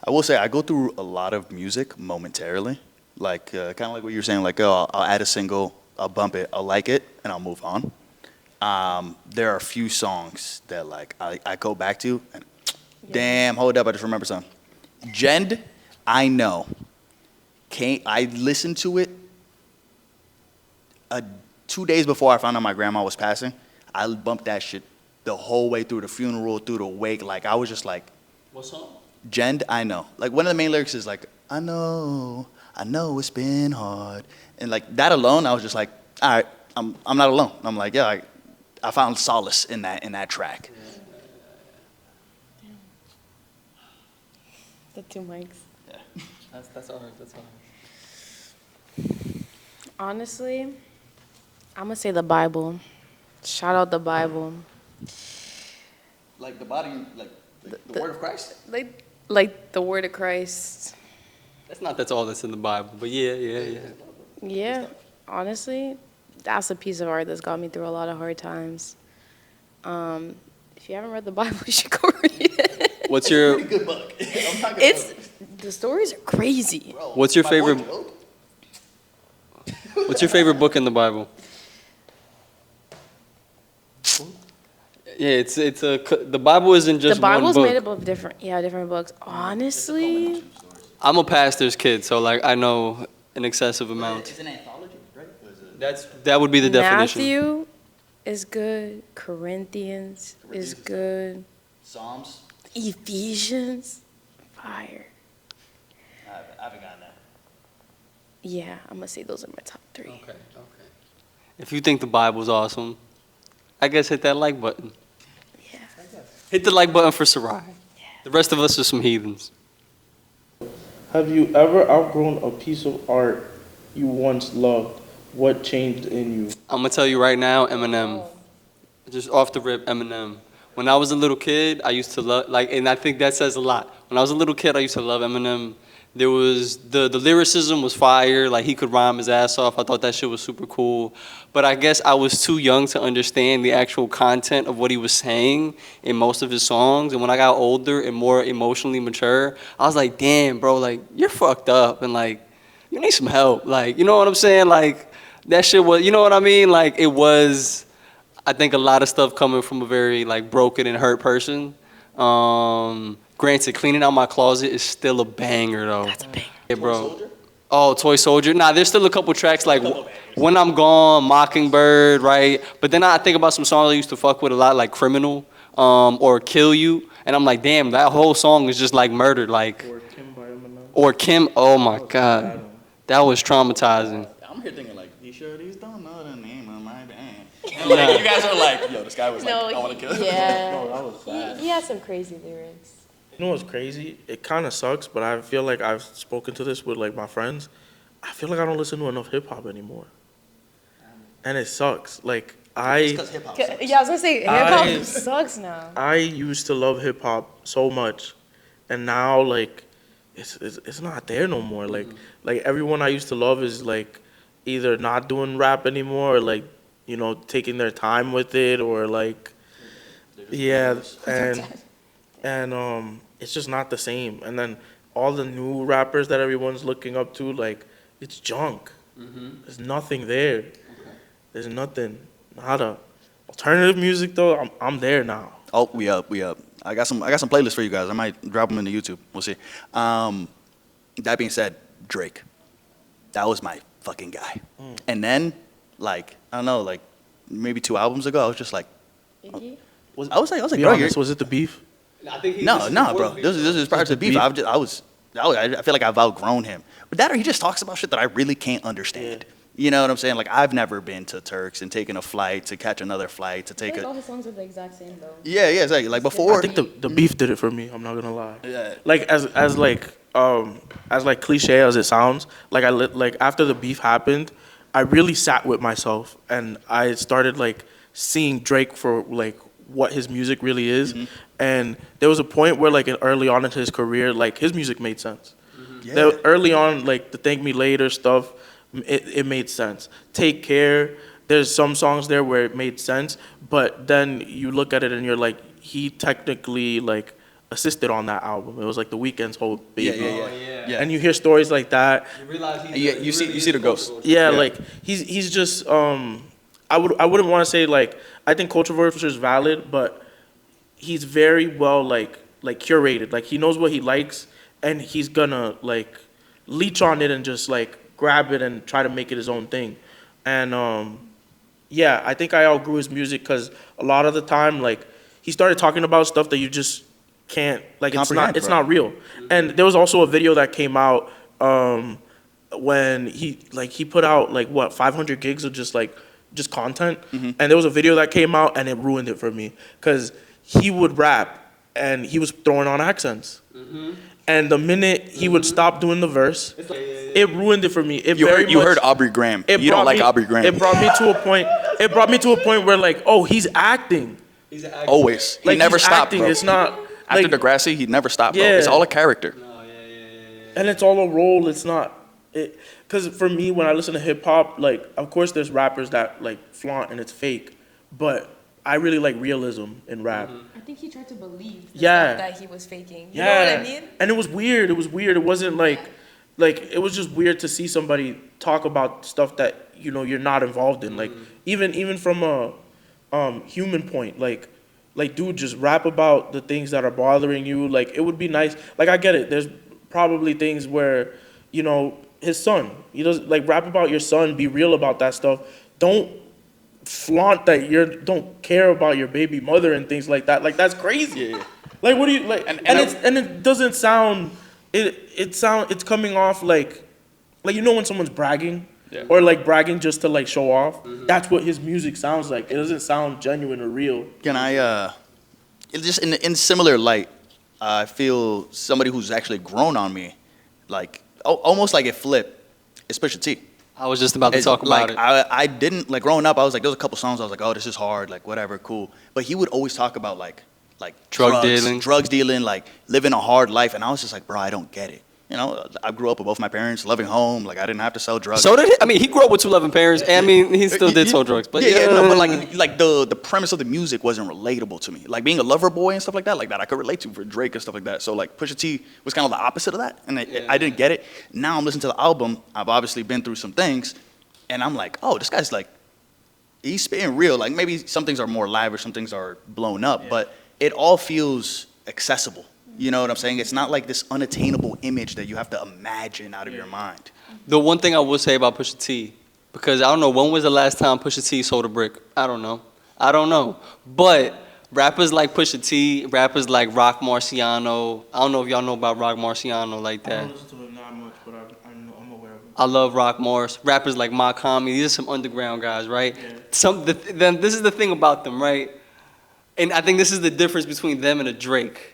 I will say I go through a lot of music momentarily, like kind of like what you were saying. Like, oh, I'll add a single, I'll bump it, I'll like it, and I'll move on. There are a few songs that like I go back to, and damn, hold up, I just remember something. Jend, I know. I listened to it 2 days before I found out my grandma was passing, I bumped that shit the whole way through the funeral, through the wake. Like, I was just like, What song? Jend, I know. Like, one of the main lyrics is like, I know it's been hard. And like that alone, I was just like, all right, I'm not alone. I'm like, yeah, I found solace in that track. The two mics. That's all right. That's all right. Honestly, I'm gonna say the Bible. Shout out the Bible. Like the body, like the word of Christ. Like the word of Christ. That's all that's in the Bible. But yeah. Yeah, honestly, that's a piece of art that's got me through a lot of hard times. If you haven't read the Bible, you should go read it. What's your Good book. I'm not gonna It's the stories are crazy. What's your My boy favorite? Job? What's your favorite book in the Bible? Yeah, the Bible isn't just The Bible's one book. made up of different books. Honestly, I'm a pastor's kid, so like I know an excessive amount. It's an anthology, right? Or is it- That would be the definition. Matthew is good. Corinthians is good. Psalms. Ephesians, fire. I haven't gotten that. Yeah, I'm gonna say those are my top 3. Okay. If you think the Bible's awesome, I guess hit that like button. Yeah. Hit the like button for Sarai. The rest of us are some heathens. Have you ever outgrown a piece of art you once loved? What changed in you? I'm gonna tell you right now, Eminem. Just off the rip, Eminem. When I was a little kid, I used to love, and I think that says a lot. When I was a little kid, I used to love Eminem. There was, the lyricism was fire, like he could rhyme his ass off. I thought that shit was super cool. But I guess I was too young to understand the actual content of what he was saying in most of his songs. And when I got older and more emotionally mature, I was like, damn, bro, like, you're fucked up. And like, you need some help. Like, you know what I'm saying? Like, that shit was, you know what I mean? Like, it was, I think a lot of stuff coming from a very like broken and hurt person. Granted, cleaning out my closet is still a banger though. That's a banger. Yeah, bro. Oh, Toy Soldier. Nah, there's still a couple tracks like When I'm Gone, Mockingbird, right? But then I think about some songs I used to fuck with a lot, like Criminal, or Kill You, and I'm like, damn, that whole song is just like murdered, like. Or Kim by Eminem? Or Kim. Oh my God, that was traumatizing. I'm here thinking like, you sure these don't know the name of my band? And like, you guys are like, yo, this guy was like, I want to kill him. Yeah. No, that was bad. He has some crazy lyrics. You know what's crazy? It kind of sucks, but I feel like I've spoken to this with like my friends. I feel like I don't listen to enough hip hop anymore, and it sucks. Like Because hip hop. Yeah, I was gonna say hip I- hop sucks now. I used to love hip hop so much, and now like it's not there no more. Like everyone I used to love is like either not doing rap anymore, or like taking their time with it, or like yeah, and it's just not the same. And then all the new rappers that everyone's looking up to, like it's junk. There's nothing there. There's nothing. Nada. Alternative music though, I'm there now. Oh, we up. I got some playlists for you guys. I might drop them into YouTube. We'll see. That being said, Drake, that was my fucking guy. And then, like, I don't know, like maybe 2 albums ago, I was just like, Iggy? I was like, Be bro, honest, was it the beef? I think no, bro. This is prior to the beef. I feel like I've outgrown him. But that or he just talks about shit that I really can't understand. You know what I'm saying? Like, I've never been to Turks and taken a flight to catch another flight to I take feel like a. all his songs are the exact same though. Yeah, exactly. Like before. I think the beef did it for me. I'm not gonna lie. Yeah. Like as cliche as it sounds, like after the beef happened, I really sat with myself and I started like seeing Drake for like what his music really is. And there was a point where like early on in his career, like his music made sense. Yeah. There, early on, like the Thank Me Later stuff, it made sense. Take Care, there's some songs there where it made sense, but then you look at it and you're like, he technically like assisted on that album. It was like The Weeknd's whole baby. Yeah. And you hear stories like that. You realize Yeah, you see the ghost. Yeah, like he's just I wouldn't want to say like I think Culture Vulture is valid, but he's very well like curated. Like he knows what he likes and he's gonna like leech on it and just like grab it and try to make it his own thing. And yeah, I think I outgrew his music because a lot of the time, like, he started talking about stuff that you just can't, like, Comprehend, it's bro. not real. And there was also a video that came out when he put out like what 500 gigs of just content, and there was a video that came out and it ruined it for me because he would rap and he was throwing on accents. And the minute he would stop doing the verse, it ruined it for me. It You very heard, you much- heard Aubrey Graham. it You don't brought like me- Aubrey Graham. It brought me to a point. It brought me to a point where like, oh, he's acting. Always. He Like, never he's stopped, acting. bro. It's not After like, Degrassi, he never stopped, bro. Yeah. It's all a character. and it's all a role. It's not. Because for me, when I listen to hip hop, like, of course, there's rappers that like flaunt and it's fake, but I really like realism in rap. I think he tried to believe the Yeah. stuff that he was faking. You Yeah, know what I mean? and it was weird. It was weird. It wasn't like it was just weird to see somebody talk about stuff that you're not involved in. Like even from a human point, like dude, just rap about the things that are bothering you. Like, it would be nice. Like, I get it. There's probably things where his son. He does like rap about your son. Be real about that stuff. Don't flaunt that don't care about your baby mother and things like that. Like, that's crazy. Yeah. Like, what do you like? And it doesn't sound. It's coming off like when someone's bragging. Yeah. Or like bragging just to like show off. That's what his music sounds like. It doesn't sound genuine or real. Can I, just in similar light, I feel somebody who's actually grown on me, like almost like it flipped, is Pusha T. I was just about to It's talk like, about it. I didn't, like, growing up, I was like, there was a couple songs I was like, oh, this is hard, like, whatever, cool. But he would always talk about like drugs dealing, like living a hard life, and I was just like, bro, I don't get it. I grew up with both my parents, loving home, like I didn't have to sell drugs. So did he? I mean, he grew up with two loving parents, and I mean, he still did sell drugs. But but like the premise of the music wasn't relatable to me. Like being a lover boy and stuff like that I could relate to for Drake and stuff like that. So like Pusha T was kind of the opposite of that, and I didn't get it. Now I'm listening to the album. I've obviously been through some things, and I'm like, oh, this guy's like, he's spitting real. Like maybe some things are more lavish, some things are blown up, but it all feels accessible. You know what I'm saying? It's not like this unattainable image that you have to imagine out of your mind. the one thing I will say about Pusha T, because I don't know, when was the last time Pusha T sold a brick? I don't know. But rappers like Pusha T, rappers like Rock Marciano, I don't know if y'all know about Rock Marciano like that. listen to him not much, but I'm aware of him. I love Rock Mars. Rappers like Makami, these are some underground guys, right? Then this is the thing about them, right? And I think this is the difference between them and a Drake.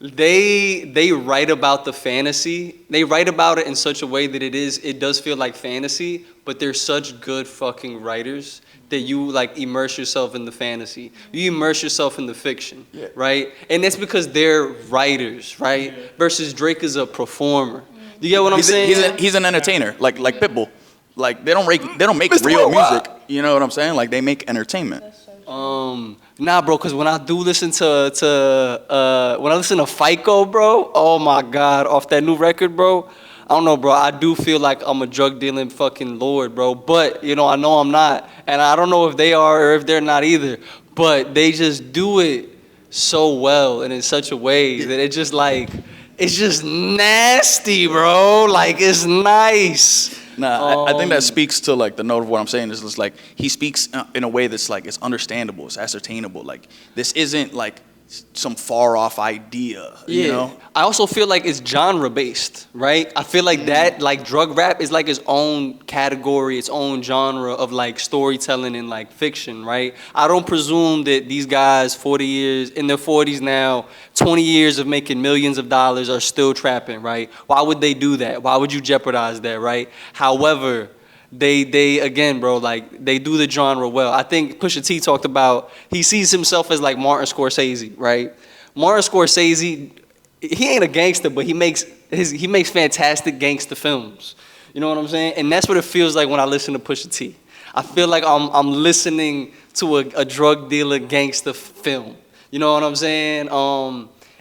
They write about the fantasy. They write about it in such a way that it does feel like fantasy, but they're such good fucking writers that you like immerse yourself in the fantasy. You immerse yourself in the fiction, right? And that's because they're writers, right? Versus Drake is a performer. You get what I'm saying? He's an entertainer, like Pitbull. Like they don't make real music. You know what I'm saying? Like they make entertainment. Nah, bro, because when I do listen to FICO, bro, oh my God, off that new record, bro, I don't know, bro, I do feel like I'm a drug dealing fucking lord, bro, but, I know I'm not, and I don't know if they are or if they're not either, but they just do it so well and in such a way that it's just nasty, bro, like, it's nice. Nah, I think that speaks to like the note of what I'm saying is just like he speaks in a way that's like it's understandable, it's ascertainable. Like this isn't like some far off idea, you know? I also feel like it's genre based, right? I feel like that, like drug rap is like its own category, its own genre of like storytelling and like fiction, right? I don't presume that these guys 40 years, in their 40s now, 20 years of making millions of dollars are still trapping, right? Why would they do that? Why would you jeopardize that, right? However, they again, bro, like they do the genre well. I think Pusha T talked about he sees himself as like Martin Scorsese, right? Martin Scorsese, he ain't a gangster, but he makes fantastic gangster films. You know what I'm saying? And that's what it feels like when I listen to Pusha T. I feel like I'm listening to a drug dealer gangster film. You know what I'm saying?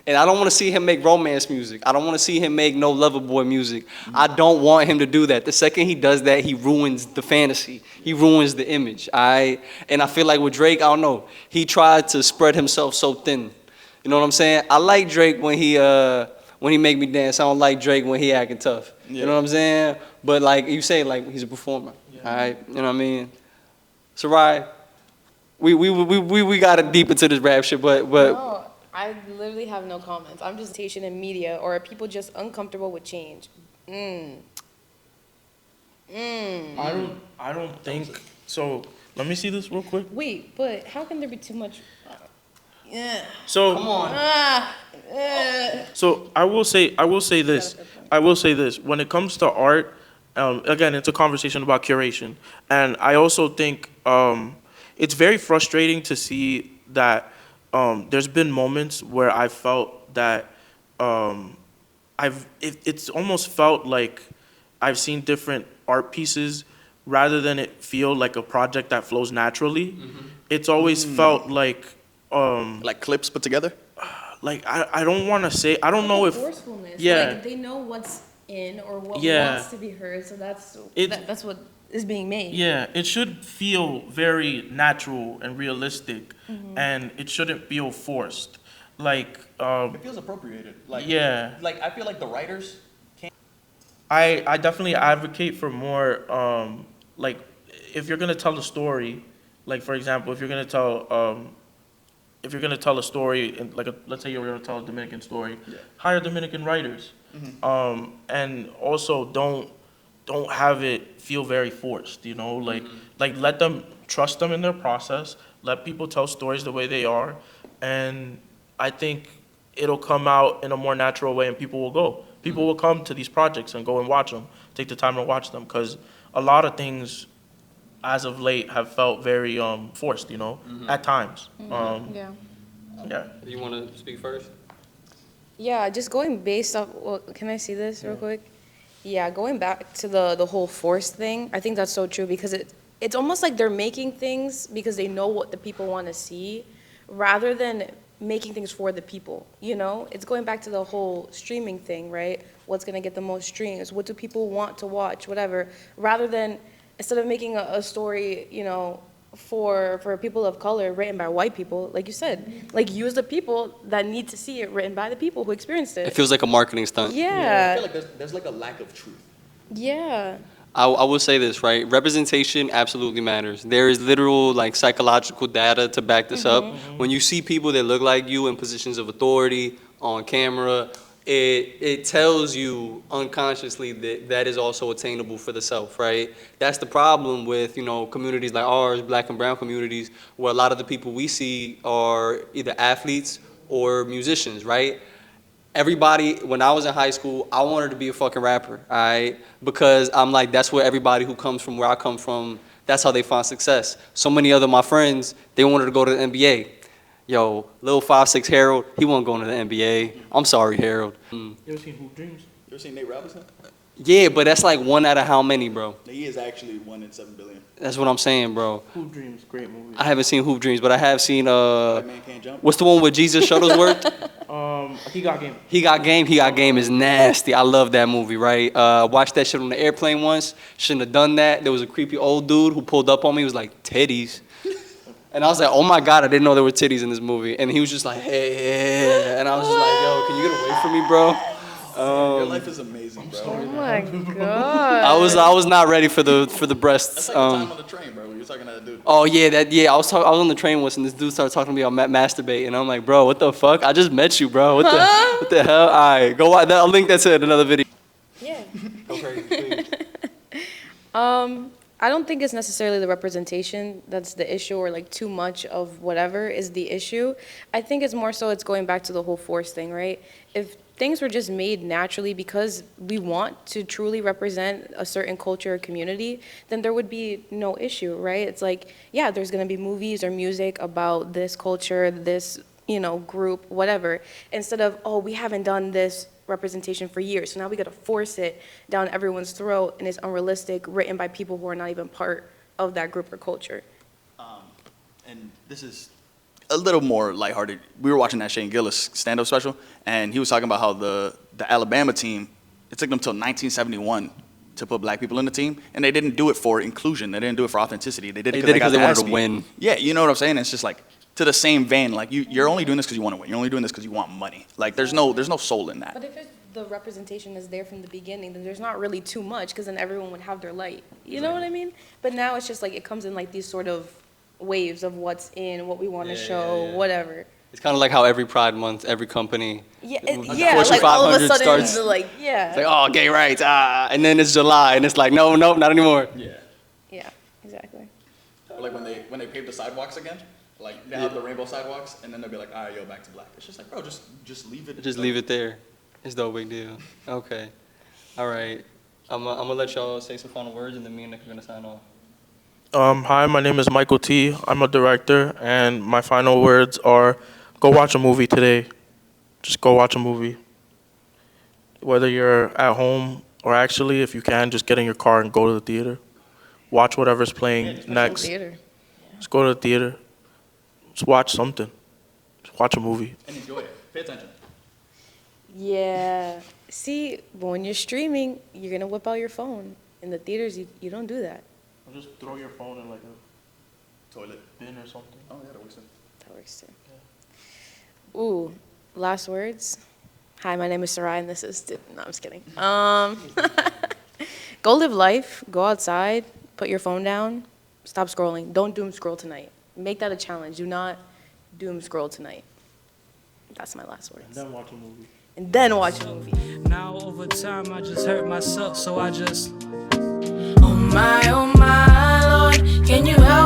And I don't want to see him make romance music. I don't want to see him make no lover boy music. I don't want him to do that. The second he does that, he ruins the fantasy. He ruins the image. And I feel like with Drake, I don't know. He tried to spread himself so thin. You know what I'm saying? I like Drake when he make me dance. I don't like Drake when he acting tough. You know what I'm saying? But like you say, like he's a performer. All right, you know what I mean? Sarai, we got it deep into this rap shit, but No, I literally have no comments. I'm just station in media, or are people just uncomfortable with change? I don't think so. Let me see this real quick. Wait, but how can there be too much? Yeah. So come on. So I will say this. I will say this. When it comes to art, again, it's a conversation about curation, and I also think it's very frustrating to see that there's been moments where I felt that it's almost felt like I've seen different art pieces rather than it feel like a project that flows naturally. It's always felt like Like clips put together. I don't want to say, I don't know if, Forcefulness. yeah. Like they know what's in or what Yeah. wants to be heard, so that's It- that's what is being made. yeah, it should feel very natural and realistic, and it shouldn't feel forced. Like, It feels appropriated. Like yeah, Like I feel like the writers. I definitely advocate for more, like, if you're gonna tell a story, like, for example, if you're gonna tell a story, in like, let's say you're gonna tell a Dominican story, hire Dominican writers. And also don't have it feel very forced, you know, like let them trust them in their process, let people tell stories the way they are, and I think it'll come out in a more natural way and people will go. People will come to these projects and go and watch them, take the time to watch them, because a lot of things as of late have felt very forced, you know, at times. Yeah. Do you want to speak first? Yeah, just going based off, well, can I see this real quick? Yeah, going back to the whole force thing, I think that's so true because it's almost like they're making things because they know what the people want to see rather than making things for the people, you know? It's going back to the whole streaming thing, right? What's going to get the most streams? What do people want to watch? Whatever. Rather than, instead of making a story, you know, for people of color written by white people, like you said, like use the people that need to see it written by the people who experienced It it. feels like a marketing stunt. Yeah. like there's like a lack of truth. Yeah. I will say this, right? Representation absolutely matters. There is literal, like, psychological data to back this up. When you see people that look like you in positions of authority on camera, it tells you unconsciously that that is also attainable for the self, right? That's the problem with, you know, communities like ours, black and brown communities, where a lot of the people we see are either athletes or musicians, right? Everybody, when I was in high school, I wanted to be a fucking rapper, all right? Because I'm like, that's where everybody who comes from where I come from, that's how they find success. So many other my friends, they wanted to go to the NBA. Yo, Lil 5'6" Harold, he wasn't going to the NBA. I'm sorry, Harold. You ever seen Hoop Dreams? You ever seen Nate Robinson? Yeah, but that's like one out of how many, bro? He is actually 1 in 7 billion. That's what I'm saying, bro. Hoop Dreams, great movie. I haven't seen Hoop Dreams, but I have seen, White man can't jump. what's the one with Jesus Shuttlesworth? He Got Game. He Got Game is nasty. I love that movie, right? Watched that shit on the airplane once. Shouldn't have done that. There was a creepy old dude who pulled up on me. He was like, titties. And I was like, oh my God, I didn't know there were titties in this movie. And he was just like, hey. And I was just like, yo, can you get away from me, bro? Your life is amazing, bro. Oh my God. I was not ready for the breasts. That's like the time on the train, bro. When you're talking to that dude. Oh yeah, I was on the train once and this dude started talking to me about masturbate and I'm like, bro, what the fuck? I just met you, bro. What the hell? All right, go watch that. I'll link that to another video. Yeah. Go crazy, please. I don't think it's necessarily the representation that's the issue or like too much of whatever is the issue. I think it's more so it's going back to the whole force thing, right? If things were just made naturally because we want to truly represent a certain culture or community, then there would be no issue, right? It's like, yeah, there's going to be movies or music about this culture, this, you know, group, whatever. Instead of, oh, we haven't done this representation for years, so now we got to force it down everyone's throat and it's unrealistic, written by people who are not even part of that group or culture. And this is a little more lighthearted. We were watching that Shane Gillis stand-up special, and he was talking about how the Alabama team, it took them till 1971 to put black people in the team, and they didn't do it for inclusion. They didn't do it for authenticity. They did it because they wanted ass to beat. win. Yeah, you know what I'm saying? It's just like, to the same vein, like you're only doing this because you want to win. You're only doing this because you want money. Like there's no soul in that. But if it's the representation is there from the beginning, then there's not really too much, because then everyone would have their light. You know what I mean? But now it's just like it comes in like these sort of waves of what's in, what we want to show, whatever. It's kind of like how every Pride Month, every company, Yeah, Fortune like all of a 500 sudden, starts- like, yeah. it's like, oh, gay rights, and then it's July, and it's like, no, not anymore. Yeah. Yeah, exactly. Like when they pave the sidewalks again, like they have the rainbow sidewalks, and then they'll be like, all right, yo, back to black. It's just like, bro, just leave it. Just leave it there. It's no big deal. Okay. All right. I'm gonna let y'all say some final words, and then me and Nick are gonna sign off. Hi, my name is Michael T. I'm a director, and my final words are, go watch a movie today. Just go watch a movie. Whether you're at home or actually, if you can, just get in your car and go to the theater. Watch whatever's playing next. Theater. Just go to the theater. Just watch something. Just watch a movie. And enjoy it. Pay attention. Yeah. See, but when you're streaming, you're gonna whip out your phone. In the theaters, you don't do that. Or just throw your phone in like a Toilet. bin or something. Oh yeah, that works. That works too. Ooh, last words. Hi, my name is Sarai, and this is. No, I'm just kidding. Go live life. Go outside. Put your phone down. Stop scrolling. Don't doom scroll tonight. Make that a challenge. Do not doom scroll tonight. That's my last words. And then watch a movie. And then watch a movie. Now over time I just hurt myself, so I just. Oh my Lord, can you help